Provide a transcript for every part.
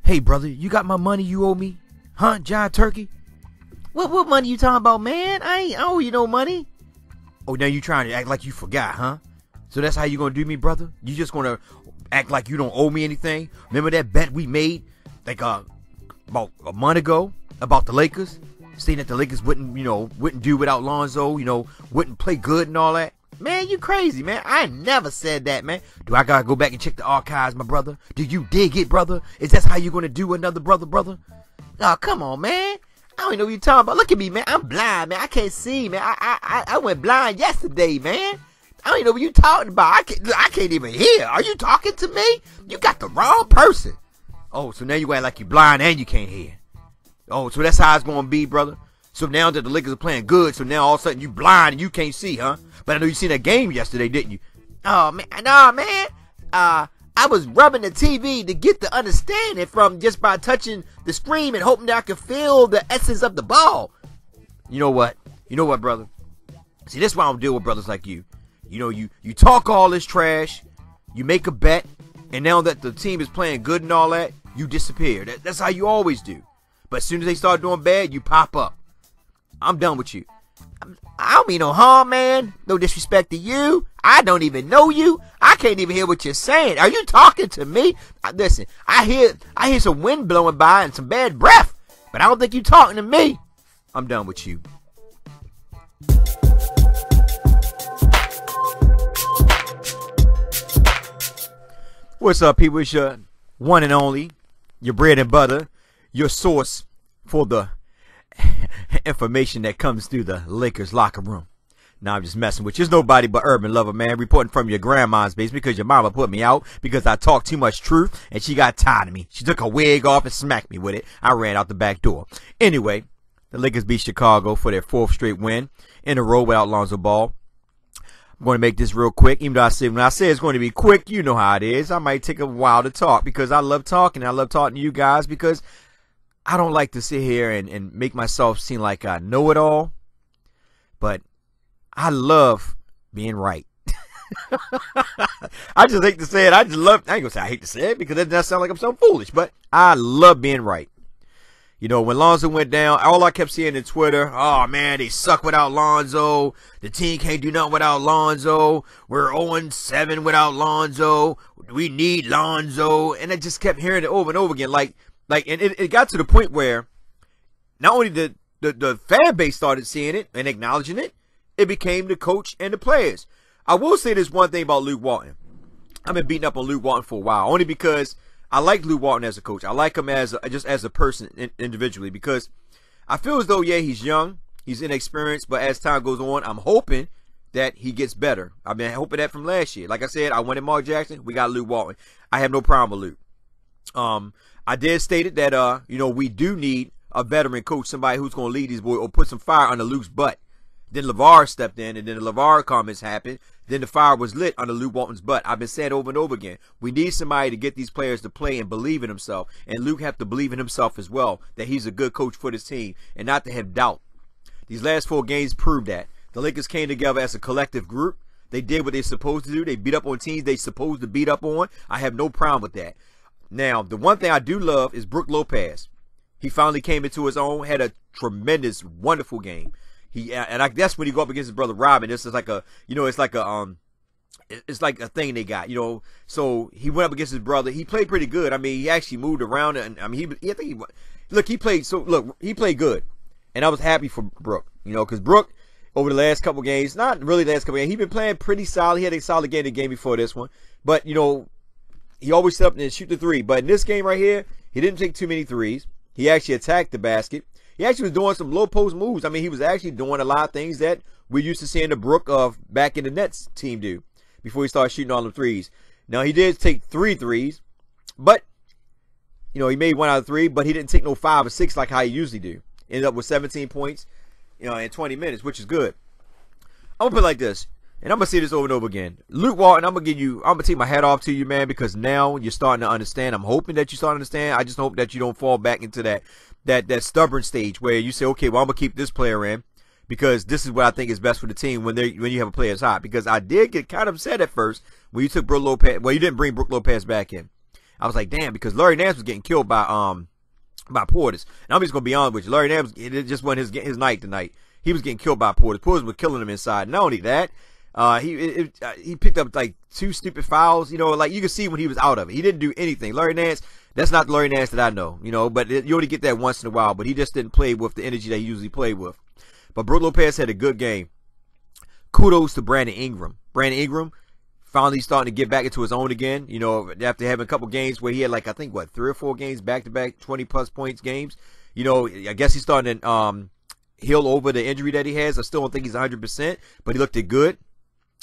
Hey, brother, you got my money you owe me? Huh, John Turkey? What money you talking about, man? I owe you no money. Oh, now you trying to act like you forgot, huh? So that's how you gonna do me, brother? You just gonna act like you don't owe me anything? Remember that bet we made, like, about a month ago about the Lakers? Saying that the Lakers wouldn't do without Lonzo, wouldn't play good and all that? Man, you crazy, man. I never said that, man. Do I gotta go back and check the archives, my brother? Do you dig it, brother? Is that how you gonna do another brother? Oh, come on, man. I don't know what you're talking about. Look at me, man. I'm blind, man. I can't see, man. I went blind yesterday, man. I don't even know what you're talking about. I can't even hear. Are you talking to me? You got the wrong person. Oh, so now you act like you blind and you can't hear. Oh, so that's how it's gonna be, brother? So now that the Lakers are playing good, so now all of a sudden you blind and you can't see, huh? But I know you seen that game yesterday, didn't you? Oh, man. Nah, man. I was rubbing the TV to get the understanding from just by touching the screen and hoping that I could feel the essence of the ball. You know what? Brother? See, this is why I don't deal with brothers like you. You talk all this trash, you make a bet, and now that the team is playing good and all that, you disappear. That's how you always do. But as soon as they start doing bad, you pop up. I'm done with you. I don't mean no harm, man. No disrespect to you. I don't even know you. I can't even hear what you're saying. Are you talking to me? Listen, I hear some wind blowing by and some bad breath, but I don't think you're talking to me. I'm done with you. What's up, people? It's your one and only, your bread and butter, your source for the information that comes through the Lakers locker room. Now I'm just messing with you. There's nobody but Urban Lover, man, reporting from your grandma's basement because your mama put me out because I talked too much truth and she got tired of me. She took her wig off and smacked me with it. I ran out the back door. Anyway, the Lakers beat Chicago for their 4th straight win in a row without Lonzo Ball. I'm going to make this real quick. Even though when I say it's going to be quick, you know how it is. I might take a while to talk because I love talking. I love talking to you guys because I don't like to sit here and make myself seem like I know it all, but I love being right. I just hate to say it. I ain't going to say I hate to say it because that does sound like I'm so foolish, but I love being right. When Lonzo went down, all I kept seeing in Twitter, oh, man, they suck without Lonzo. The team can't do nothing without Lonzo. We're 0-7 without Lonzo. We need Lonzo. And I just kept hearing it over and over again. And it got to the point where not only did the fan base started seeing it and acknowledging it, it became the coach and the players. I will say this one thing about Luke Walton. I've been beating up on Luke Walton for a while, only because I like Luke Walton as a coach. I like him just as a person individually because I feel as though, yeah, he's young, he's inexperienced, but as time goes on, I'm hoping that he gets better. I've been hoping that from last year. Like I said, I wanted Mark Jackson. We got Luke Walton. I have no problem with Luke. I did state it that, we do need a veteran coach, somebody who's going to lead these boys or put some fire under Luke's butt. Then Lavar stepped in, and then the Lavar comments happened. Then the fire was lit under Luke Walton's butt. I've been saying over and over again, we need somebody to get these players to play and believe in himself. And Luke have to believe in himself as well, that he's a good coach for this team and not to have doubt. These last 4 games prove that. The Lakers came together as a collective group. They did what they're supposed to do. They beat up on teams they're supposed to beat up on. I have no problem with that. Now, the one thing I do love is Brook Lopez. He finally came into his own, had a tremendous, wonderful game. That's when he go up against his brother Robin. This is like it's like a thing they got, So he went up against his brother. He played pretty good. I mean, he actually moved around, and I mean, he played good, and I was happy for Brook, because Brook over the last couple games, not really the last couple games, he's been playing pretty solid. He had a solid game the game before this one, but he always set up and shoot the 3. But in this game right here, he didn't take too many threes. He actually attacked the basket. He actually was doing some low post moves. I mean, he was actually doing a lot of things that we used to seeing the Brook of back in the Nets team do before he started shooting all them threes. Now, he did take 3 threes, but, he made 1 out of 3, but he didn't take no 5 or 6 like how he usually do. Ended up with 17 points, in 20 minutes, which is good. I'm going to put it like this, and I'm going to say this over and over again. Luke Walton, I'm going to take my hat off to you, man, because now you're starting to understand. I'm hoping that you start to understand. I just hope that you don't fall back into that stubborn stage where you say, okay, well, I'm going to keep this player in because this is what I think is best for the team when you have a player as hot. Because I did get kind of upset at first when you took Brook Lopez. Well, you didn't bring Brook Lopez back in. I was like, damn, because Larry Nance was getting killed by Portis. And I'm just gonna be honest with you, Larry Nance, it just wasn't his night tonight. He was getting killed by Portis. Portis was killing him inside. Not only that, he picked up like 2 stupid fouls. You know, like you could see when he was out of it. He didn't do anything. Larry Nance, that's not the Larry Nance that I know. You know, but you only get that once in a while. But he just didn't play with the energy that he usually played with. But Brook Lopez had a good game. Kudos to Brandon Ingram. Brandon Ingram finally starting to get back into his own again. You know, after having a couple games where he had like, I think, 3 or 4 games back-to-back 20-plus points games. You know, I guess he's starting to heal over the injury that he has. I still don't think he's 100%, but he looked good.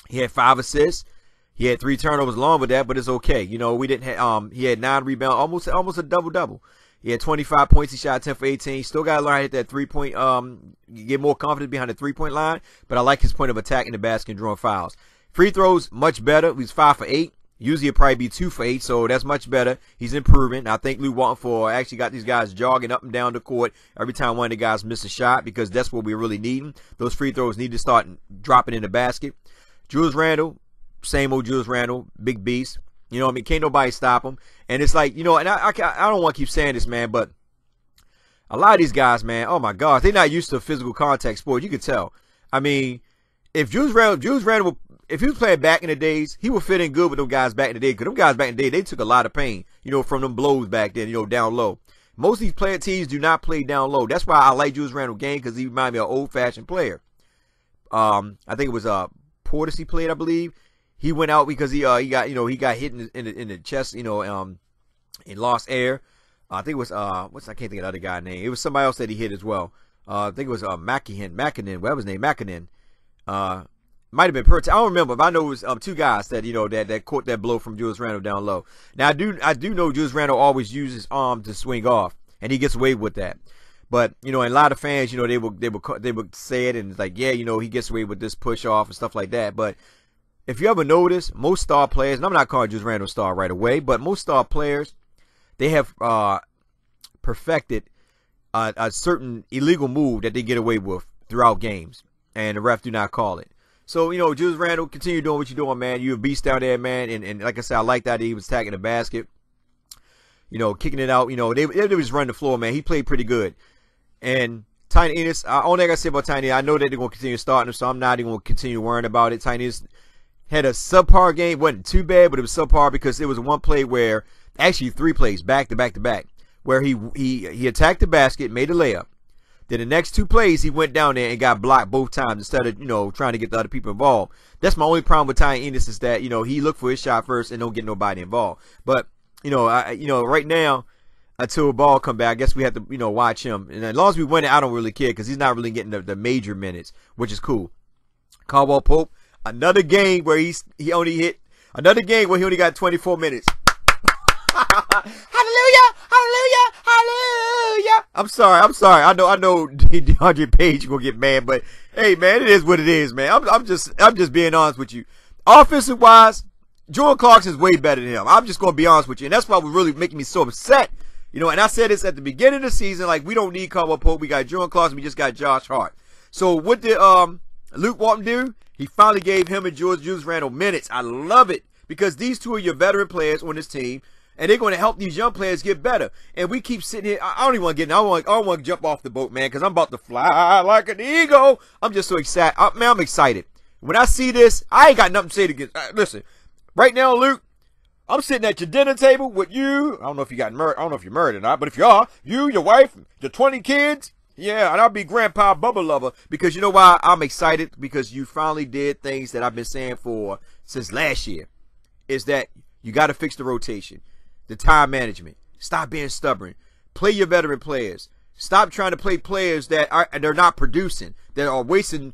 He had 5 assists. He had 3 turnovers along with that, but it's okay. You know, we didn't have, he had 9 rebounds, almost a double-double. He had 25 points. He shot 10 for 18. Still got to learn how to hit that 3-point, get more confident behind the 3-point line, but I like his point of attacking the basket and drawing fouls. Free throws, much better. He's 5 for 8. Usually it'd probably be 2 for 8, so that's much better. He's improving. I think Luke Walton actually got these guys jogging up and down the court every time one of the guys miss a shot, because that's what we're really needing. Those free throws need to start dropping in the basket. Julius Randle, same old Julius Randle, big beast. You know what I mean? Can't nobody stop him. And it's like, you know, and I don't want to keep saying this, man, but a lot of these guys, man, oh my gosh, they're not used to physical contact sports. You can tell. I mean, if Julius Randle, if he was playing back in the days, he would fit in good with them guys back in the day. Because them guys back in the day, they took a lot of pain, you know, from them blows back then, you know, down low. Most of these player teams do not play down low. That's why I like Julius Randle game, because he reminded me of an old-fashioned player. I think it was Portis he played, I believe. He went out because he got hit in the chest, you know, and lost air. I think it was I can't think of the other guy's name. It was somebody else that he hit as well. I think it was Mackinnon, whatever his name, Mackinnon. Might have been Pert. I don't remember, but I know it was 2 guys that, you know, that caught that blow from Julius Randle down low. Now I do know Julius Randle always uses his arm to swing off, and he gets away with that. But, you know, and a lot of fans, you know, they would say it, and it's like, yeah, you know, he gets away with this push off and stuff like that. But if you ever notice, most star players, and I'm not calling Julius Randle a star right away, but most star players, they have perfected a certain illegal move that they get away with throughout games, and the refs do not call it. So, you know, Julius Randle, continue doing what you're doing, man. You're a beast down there, man. And like I said, I like that he was attacking the basket, you know, kicking it out. You know, they was running the floor, man. He played pretty good. And Tiny Enos, only thing I say about Tiny, I know that they're going to continue starting him, so I'm not even going to continue worrying about it. Tiny Enos had a subpar game. Wasn't too bad, but it was subpar because it was one play where, actually 3 plays, back to back to back, where he attacked the basket, made a layup. Then the next 2 plays, he went down there and got blocked both times instead of, you know, trying to get the other people involved. That's my only problem with Tiny Enos, is that, you know, he looked for his shot first and don't get nobody involved. But, you know, right now, until a ball come back, I guess we have to, you know, watch him. And as long as we win it, I don't really care, because he's not really getting the major minutes, which is cool. Caldwell Pope, another game where he only got 24 minutes. Hallelujah, hallelujah, hallelujah. I'm sorry. I know DeAndre Page will get mad, but hey, man, it is what it is, man. I'm just being honest with you. Offensive wise, Jordan Clarkson is way better than him. I'm just gonna be honest with you, and that's why we're really making me so upset. You know, and I said this at the beginning of the season, like, we don't need Caldwell Pope. We got Jordan Clarkson. We just got Josh Hart. So what did Luke Walton do? He finally gave him and Julius Randle minutes. I love it, because these 2 are your veteran players on this team, and they're going to help these young players get better. And we keep sitting here. I don't even want to get in. I don't want to jump off the boat, man, because I'm about to fly like an eagle. I'm just so excited. Man, I'm excited. When I see this, I ain't got nothing to say against. Listen, right now, Luke, I'm sitting at your dinner table with you. I don't know if you got married. I don't know if you're married or not, but if you are, you, your wife, your 20 kids, yeah, and I'll be Grandpa Bubba Lover, because you know why I'm excited? Because you finally did things that I've been saying since last year, is that you got to fix the rotation. The time management. Stop being stubborn. Play your veteran players. Stop trying to play players that they're not producing, that are wasting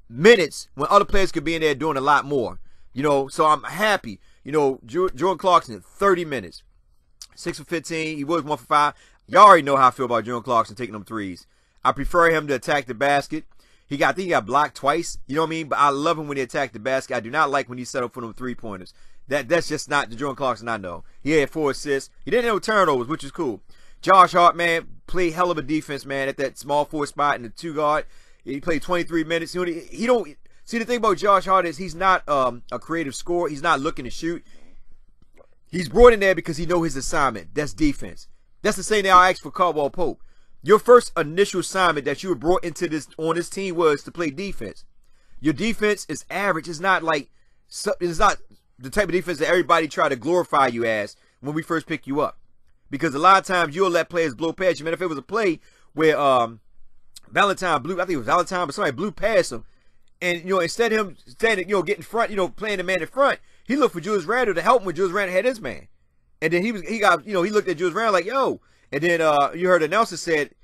minutes when other players could be in there doing a lot more. You know, so I'm happy. You know, Jordan Clarkson, 30 minutes, 6 for 15. He was 1 for 5. Y'all already know how I feel about Jordan Clarkson taking them threes. I prefer him to attack the basket. I think he got blocked twice. You know what I mean? But I love him when he attacked the basket. I do not like when he set up for them 3-pointers. That's just not the Jordan Clarkson I know. He had 4 assists. He didn't have no turnovers, which is cool. Josh Hart, man, played hell of a defense, man, at that small 4 spot in the 2 guard. He played 23 minutes. He don't see, the thing about Josh Hart is he's not a creative scorer. He's not looking to shoot. He's brought in there because he know his assignment. That's defense. That's the same thing I asked for Caldwell Pope. Your first initial assignment that you were brought into this on this team was to play defense. Your defense is average. It's not like it's not the type of defense that everybody try to glorify you as when we first pick you up. Because a lot of times you'll let players blow past you. Man, if it was a play where Valentine blew, I think it was Valentine, but somebody blew past him, and instead of him standing, getting in front, playing the man in front, he looked for Julius Randle to help him when Julius Randle had his man. And then he looked at Julius Randle like, yo. And then you heard the announcer said,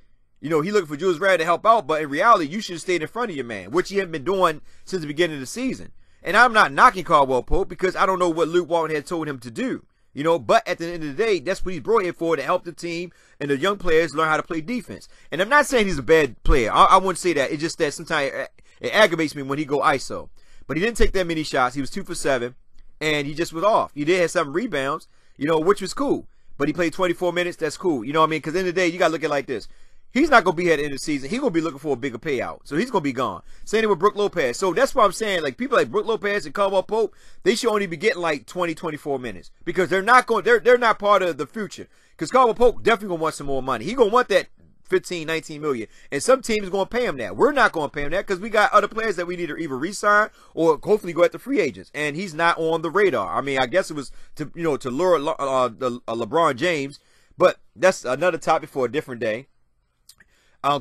he looking for Julius Randle to help out, but in reality, you should have stayed in front of your man, which he hadn't been doing since the beginning of the season. And I'm not knocking Caldwell Pope because I don't know what Luke Walton had told him to do. But at the end of the day, that's what he's brought here for, to help the team and the young players learn how to play defense. And I'm not saying he's a bad player. I wouldn't say that. It's just that sometimes it aggravates me when he go ISO. But he didn't take that many shots. He was 2 for 7, and he just was off. He did have some rebounds, which was cool. But he played 24 minutes. That's cool. You know what I mean? Because at the end of the day, you got to look at it like this. He's not going to be here at the end of the season. He's going to be looking for a bigger payout. So he's going to be gone. Same thing with Brook Lopez. So that's why I'm saying, like, people like Brook Lopez and Caldwell Pope, they should only be getting like 20, 24 minutes. Because they're not part of the future. Because Caldwell Pope definitely going to want some more money. He's going to want that 15, 19 million. And some teams are going to pay him that. We're not going to pay him that because we got other players that we need to either re-sign or hopefully go after free agents. And he's not on the radar. I mean, I guess it was to lure LeBron James. But that's another topic for a different day.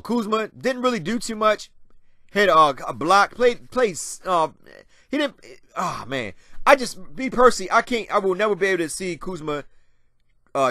Kuzma didn't really do too much. Hit a block. He didn't. Oh man, I will never be able to see Kuzma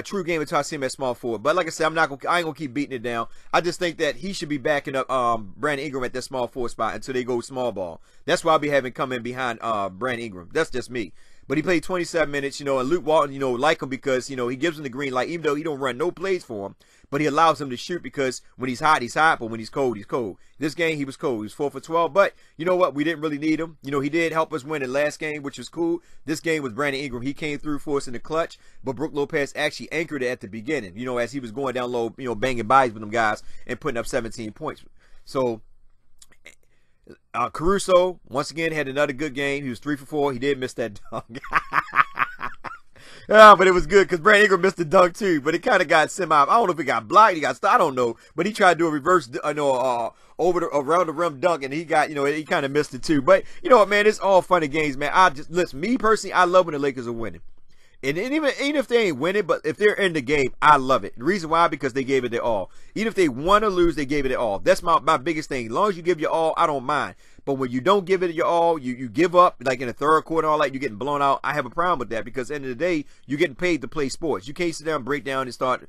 true game until I see him at small forward. But like I said, I ain't gonna keep beating it down. I just think that he should be backing up Brandon Ingram at that small forward spot until they go small ball. That's why I'll be having come in behind Brandon Ingram. That's just me. But he played 27 minutes, and Luke Walton, like him because, he gives him the green light, even though he don't run no plays for him. But he allows him to shoot because when he's hot, but when he's cold, he's cold. This game, he was cold. He was 4 for 12. But you know what? We didn't really need him. He did help us win the last game, which was cool. This game was Brandon Ingram. He came through for us in the clutch. But Brook Lopez actually anchored it at the beginning, as he was going down low, banging bodies with them guys and putting up 17 points. So Caruso, once again, had another good game. He was 3 for 4. He did miss that dunk. Yeah, but it was good because Brandon Ingram missed the dunk too. But it kind of got semi. I don't know if it got blocked. He got stopped. I don't know. But he tried to do a reverse, around the rim dunk, and he got, he kind of missed it too. But you know what, man? It's all fun and games, man. Listen, me personally, I love when the Lakers are winning. And even if they ain't winning, but if they're in the game, I love it. The reason why, because they gave it their all. Even if they won or lose, they gave it their all. That's my biggest thing. As long as you give your all, I don't mind. But when you don't give it your all, you give up, like in the third quarter and all that, you're getting blown out. I have a problem with that because at the end of the day, you're getting paid to play sports. You can't sit down, break down, and start,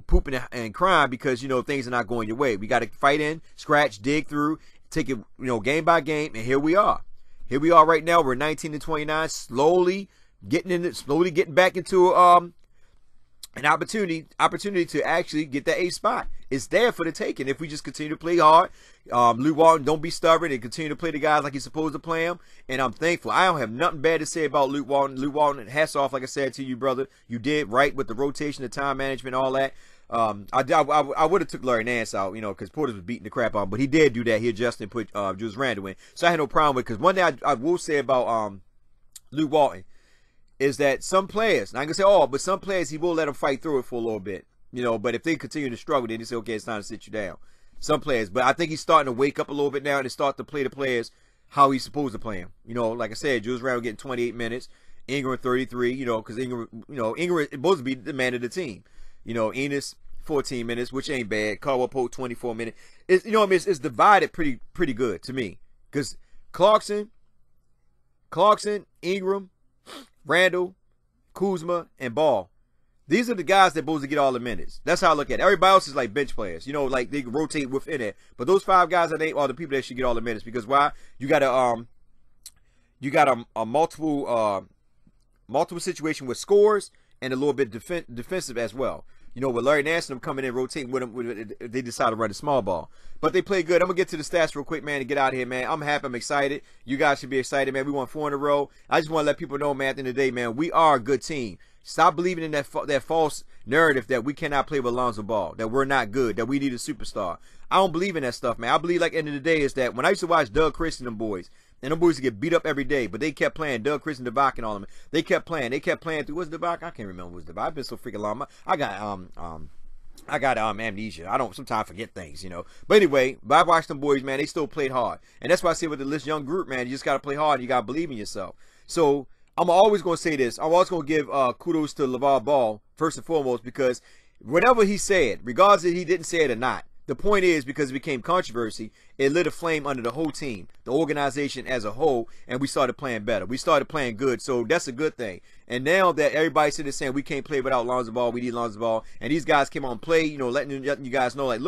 pooping and crying because, things are not going your way. We got to fight in, scratch, dig through, take it, game by game, and here we are. Here we are right now. We're 19-29, slowly getting back into an opportunity to actually get that 8th spot. It's there for the taking if we just continue to play hard. Luke Walton, don't be stubborn and continue to play the guys like you're supposed to play them. And I'm thankful. I don't have nothing bad to say about Luke Walton. Luke Walton, hats off, like I said to you, brother. You did right with the rotation, the time management, all that. I would have took Larry Nance out, because Portis was beating the crap out him. But he did do that. He adjusted and put Julius Randle in. So I had no problem with it. Because one thing I will say about Luke Walton is that some players, not gonna say all, but some players he will let them fight through it for a little bit, but if they continue to struggle, then he say, okay, it's time to sit you down. Some players, but I think he's starting to wake up a little bit now and start to play the players how he's supposed to play them. Like I said, Julius Randle getting 28 minutes, Ingram 33, because Ingram is supposed to be the man of the team. Enos 14 minutes, which ain't bad. Caldwell Pope 24 minutes. It's it's divided pretty good to me because Clarkson, Ingram, Randall, Kuzma, and Ball. These are the guys that supposed to get all the minutes. That's how I look at it. Everybody else is like bench players. Like they rotate within it. But those 5 guys I think are the people that should get all the minutes. Because why? You got a multiple situation with scores and a little bit defensive as well. With Larry Nance and them coming in, rotating with them, they decide to run a small ball. But they play good. I'm going to get to the stats real quick, man, and get out of here, man. I'm happy. I'm excited. You guys should be excited, man. We won 4 in a row. I just want to let people know, man, at the end of the day, man, we are a good team. Stop believing in that false narrative that we cannot play with Lonzo Ball, that we're not good, that we need a superstar. I don't believe in that stuff, man. I believe, like, at the end of the day, is that when I used to watch Doug Christie and them boys, And them boys get beat up every day, but they kept playing. Doug, Chris, and Devok and all of them. They kept playing. They kept playing through. What's Devok? I can't remember what's Devok. I've been so freaking long. I got amnesia. I don't sometimes forget things, you know. But anyway, I watched them boys, man. They still played hard, and that's why I say with this young group, man, you just gotta play hard. You gotta believe in yourself. So I'm always gonna say this. I'm always gonna give kudos to LaVar Ball first and foremost, because whatever he said, regardless if he didn't say it or not, the point is, because it became controversy, it lit a flame under the whole team, the organization as a whole, and we started playing better. We started playing good, so that's a good thing. And now that everybody's sitting there saying we can't play without Lonzo Ball, we need Lonzo Ball, and these guys came on play, you know, letting you guys know, like,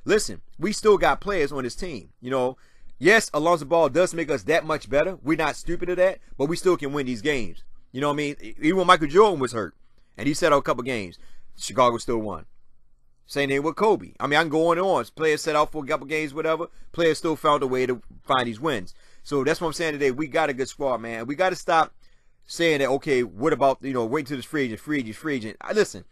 listen, we still got players on this team, you know. Yes, Alonzo Ball does make us that much better. We're not stupid at that, but we still can win these games. You know what I mean? Even when Michael Jordan was hurt, and he sat out a couple games, Chicago still won. Same thing with Kobe. I mean, I can go on and on. Players set out for a couple games, whatever. Players still found a way to find these wins. So that's what I'm saying today. We got a good squad, man. We got to stop saying that, okay, what about, you know, wait till this free agent. Listen,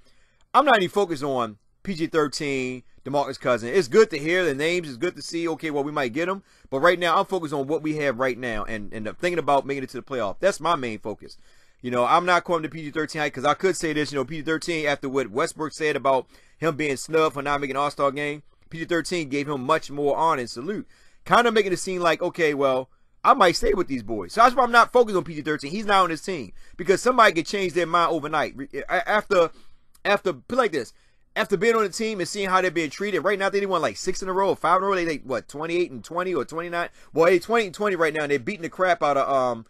I'm not even focused on PG-13, DeMarcus Cousins. It's good to hear the names. It's good to see, okay, well, we might get them. But right now, I'm focused on what we have right now and thinking about making it to the playoff. That's my main focus. You know, I'm not calling the PG-13 because I could say this, you know, PG-13, after what Westbrook said about him being snubbed for not making an All-Star game, PG-13 gave him much more honor and salute. Kind of making it seem like, okay, well, I might stay with these boys. So that's why I'm not focused on PG-13. He's not on his team. Because somebody could change their mind overnight. After put like this, after being on the team and seeing how they're being treated, right now they won like 6 in a row or 5 in a row. They what, 28-20 or 29? Well, they 20-20 right now, and they're beating the crap out of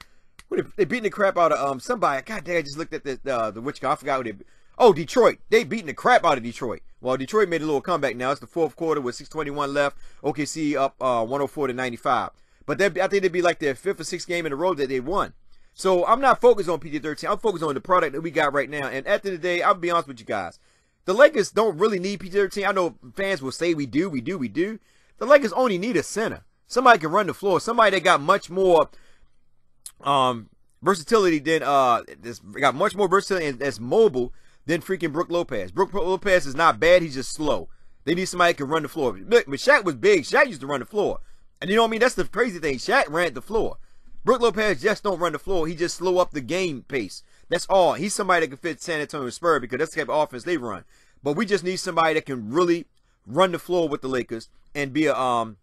they beating the crap out of somebody. God dang, I just looked at the which guy. I forgot who they. Oh, Detroit. They beating the crap out of Detroit. Well, Detroit made a little comeback now. It's the fourth quarter with 6:21 left. OKC up 104-95. But I think they'd be like their 5th or 6th game in a row that they won. So I'm not focused on PG-13. I'm focused on the product that we got right now. And at the end of the day, I'll be honest with you guys. The Lakers don't really need PG-13. I know fans will say we do. The Lakers only need a center. Somebody can run the floor. Somebody that got much more versatility than got much more versatility and that's mobile than freaking Brook Lopez. Brook Lopez is not bad, he's just slow. They need somebody that can run the floor. Look, when Shaq was big, Shaq used to run the floor. And you know what I mean? That's the crazy thing. Shaq ran the floor. Brook Lopez just don't run the floor. He just slow up the game pace. That's all. He's somebody that can fit San Antonio Spurs because that's the type of offense they run. But we just need somebody that can really run the floor with the Lakers and be an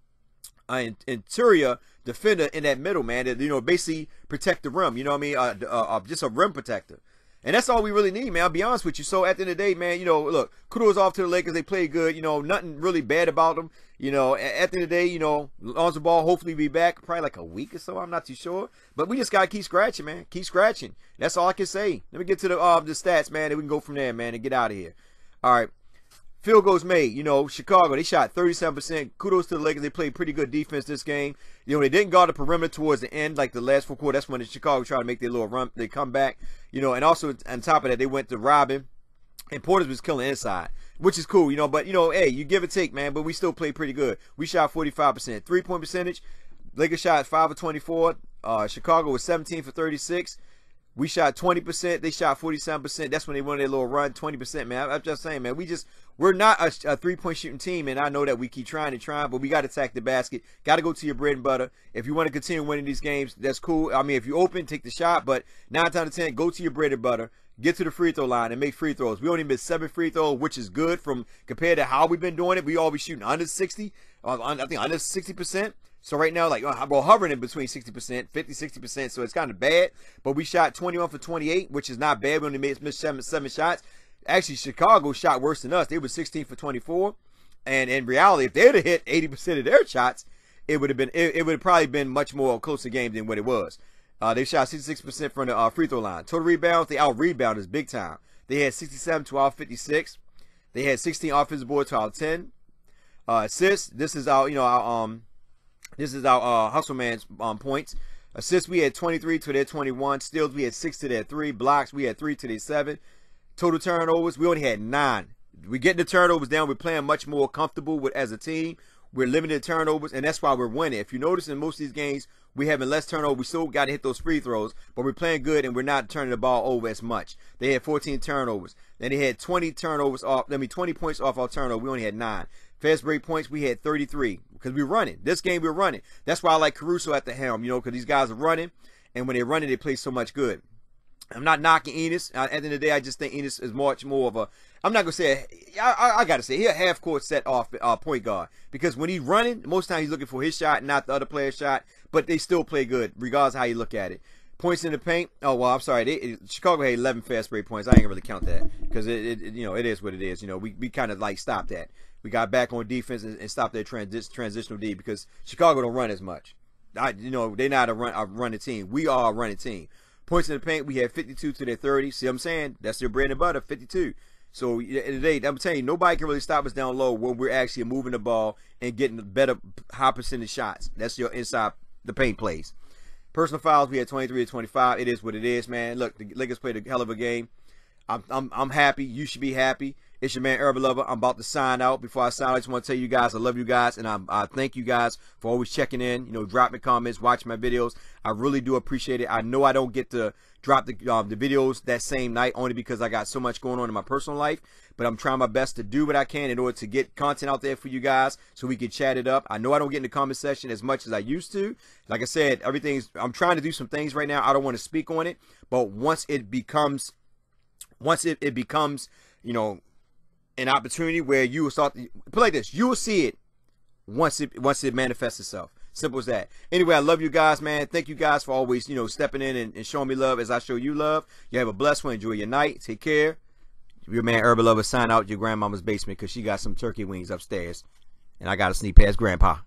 interior defender in that middle, man, that, you know, basically protect the rim, you know what I mean, just a rim protector. And that's all we really need, man, I'll be honest with you. So at the end of the day, man, you know, look, kudos off to the Lakers. They played good, you know, nothing really bad about them. You know, at the end of the day, you know, Lonzo Ball hopefully be back probably like a week or so, I'm not too sure. But we just got to keep scratching, man, keep scratching. That's all I can say. Let me get to the stats, man, and we can go from there, man, and get out of here. All right. Field goals made, you know, Chicago, they shot 37%. Kudos to the Lakers. They played pretty good defense this game. You know, they didn't guard the perimeter towards the end, like the last 4 quarters. That's when the Chicago tried to make their little run. They come back, you know, and also on top of that, they went to robbing. And Portis was killing inside, which is cool, you know. But, you know, hey, you give or take, man. But we still played pretty good. We shot 45%. 3-point percentage, Lakers shot 5 of 24. Chicago was 17 for 36. We shot 20%. They shot 47%. That's when they won their little run. 20%, man. I'm just saying, man. We're not a 3-point shooting team, and I know that we keep trying and trying, but we got to attack the basket. Got to go to your bread and butter. If you want to continue winning these games, that's cool. I mean, if you open, take the shot, but 9 times out of 10, go to your bread and butter. Get to the free throw line and make free throws. We only missed 7 free throws, which is good compared to how we've been doing it. We always shooting under 60, I think under 60%. So right now, like, we're hovering in between 60%, 50, 60%, so it's kind of bad. But we shot 21 for 28, which is not bad. We only missed 7 shots. Actually, Chicago shot worse than us. They were 16 for 24. And in reality, if they'd have hit 80% of their shots, it would have probably been much more closer game than what it was. They shot 66% from the free throw line. Total rebounds, they out-rebounded us big time. They had 67 to our 56. They had 16 offensive boards to our 10. Assists, this is our, you know, this is our hustle man's points. Assists, we had 23 to their 21. Steals, we had 6 to their 3. Blocks, we had 3 to their 7. Total turnovers, we only had 9. We're getting the turnovers down. We're playing much more comfortable as a team. We're limiting turnovers, and that's why we're winning. If you notice in most of these games, we're having less turnover. We still got to hit those free throws, but we're playing good and we're not turning the ball over as much. They had 14 turnovers. Then they had 20 turnovers off. 20 points off our turnover. We only had 9. Fast break points, we had 33 because we're running. This game, we're running. That's why I like Caruso at the helm, you know, because these guys are running, and when they're running, they play so much good. I'm not knocking Enos. At the end of the day, I just think Enos is much more of a, I'm not going to say, I got to say, he's a half-court set off point guard. Because when he's running, most times he's looking for his shot, not the other player's shot. But they still play good, regardless of how you look at it. Points in the paint. Oh, well, I'm sorry. Chicago had 11 fast break points. I ain't going to really count that. Because, you know, it is what it is. You know, we kind of, like, stopped that. We got back on defense and stopped that transitional D because Chicago don't run as much. You know, they're not a running team. We are a running team. Points in the paint, we had 52 to their 30. See what I'm saying? That's their bread and butter, 52. So today, I'm telling you, nobody can really stop us down low when we're actually moving the ball and getting better high percentage shots. That's your inside the paint plays. Personal fouls, we had 23 to 25. It is what it is, man. Look, the Lakers played a hell of a game. I'm happy. You should be happy. It's your man, Herbal Lover. I'm about to sign out. Before I sign out, I just want to tell you guys I love you guys, and I thank you guys for always checking in, you know, dropping comments, watching my videos. I really do appreciate it. I know I don't get to drop the videos that same night only because I got so much going on in my personal life, but I'm trying my best to do what I can in order to get content out there for you guys so we can chat it up. I know I don't get in the comment section as much as I used to. Like I said, I'm trying to do some things right now. I don't want to speak on it, but once it becomes, you know, an opportunity where you will start to put like this, you will see it once it manifests itself. Simple as that. Anyway, I love you guys, man. Thank you guys for always, you know, stepping in and showing me love as I show you love. You have a blessed one. Enjoy your night. Take care. Your man Herbal Lover sign out your grandmama's basement because she got some turkey wings upstairs, and I got to sneak past Grandpa.